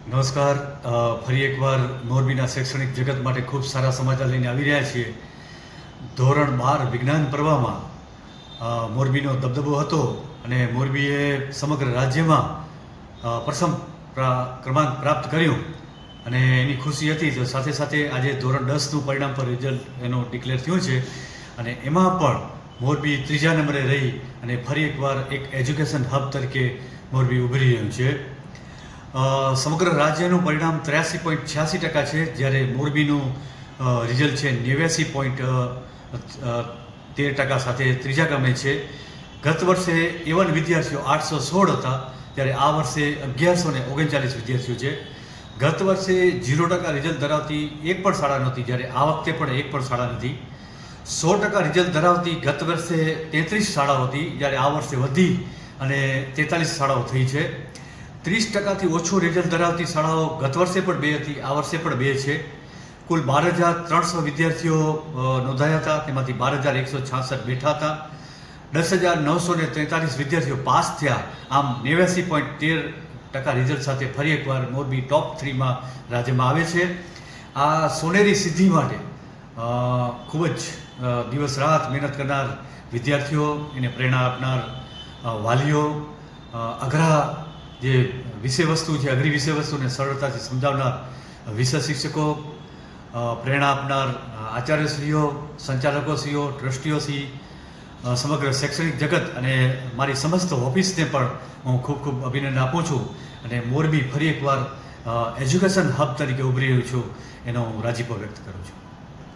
નમસ્કાર. ફરી એકવાર મોરબીના શૈક્ષણિક જગત માટે ખૂબ સારા સમાચાર લઈને આવી રહ્યા છીએ. ધોરણ 12 વિજ્ઞાન પ્રવાહમાં મોરબીનો દબદબો હતો અને મોરબીએ સમગ્ર રાજ્યમાં પ્રથમ ક્રમાંક પ્રાપ્ત કર્યું અને એની ખુશી હતી. તો સાથે સાથે આજે ધોરણ 10નું પરિણામ પર રિઝલ્ટ એનું ડિક્લેર થયું છે અને એમાં પણ મોરબી ત્રીજા નંબરે રહી અને ફરી એકવાર એક એજ્યુકેશન હબ તરીકે મોરબી ઉભરી રહ્યું છે. સમગ્ર રાજ્યનું પરિણામ 83.86% છે, જ્યારે મોરબીનું રિઝલ્ટ છે 89.13% સાથે ત્રીજા ક્રમે છે. ગત વર્ષે A1 વિદ્યાર્થીઓ 816 હતા, ત્યારે આ વર્ષે 1139 વિદ્યાર્થીઓ છે. ગત વર્ષે 0% રિઝલ્ટ ધરાવતી એક પણ શાળા નહોતી, જ્યારે આ વખતે પણ એક પણ શાળા નથી. 100% રિઝલ્ટ ધરાવતી ગત વર્ષે 33 શાળાઓ હતી, જ્યારે આ વર્ષે વધી અને 43 શાળાઓ થઈ છે. 30%થી ઓછું રિઝલ્ટ ધરાવતી શાળાઓ ગત વર્ષે પણ 2 હતી, આ વર્ષે પણ 2 છે. કુલ 12,300 વિદ્યાર્થીઓ નોંધાયા હતા, તેમાંથી 12,166 બેઠા હતા. 10,943 વિદ્યાર્થીઓ પાસ થયા. આમ 89.13% રિઝલ્ટ સાથે ફરી એકવાર મોરબી ટોપ 3માં રાજ્યમાં આવે છે. આ સોનેરી સિદ્ધિ માટે ખૂબ જ દિવસ રાત મહેનત કરનાર વિદ્યાર્થીઓ, એને પ્રેરણા આપનાર વાલીઓ, અઘરા જે વિષય વસ્તુ છે અઘરી વિષય વસ્તુને સરળતાથી સમજાવનાર વિષય શિક્ષકો, પ્રેરણા આપનાર આચાર્યશ્રીઓ, સંચાલકોશ્રીઓ, ટ્રસ્ટીઓશ્રી, સમગ્ર શૈક્ષણિક જગત અને મારી સમસ્ત ઓફિસને પણ હું ખૂબ ખૂબ અભિનંદન આપું છું અને મોરબી ફરી એકવાર એજ્યુકેશન હબ તરીકે ઉભરી રહ્યું છું એનો હું રાજીપો વ્યક્ત કરું છું.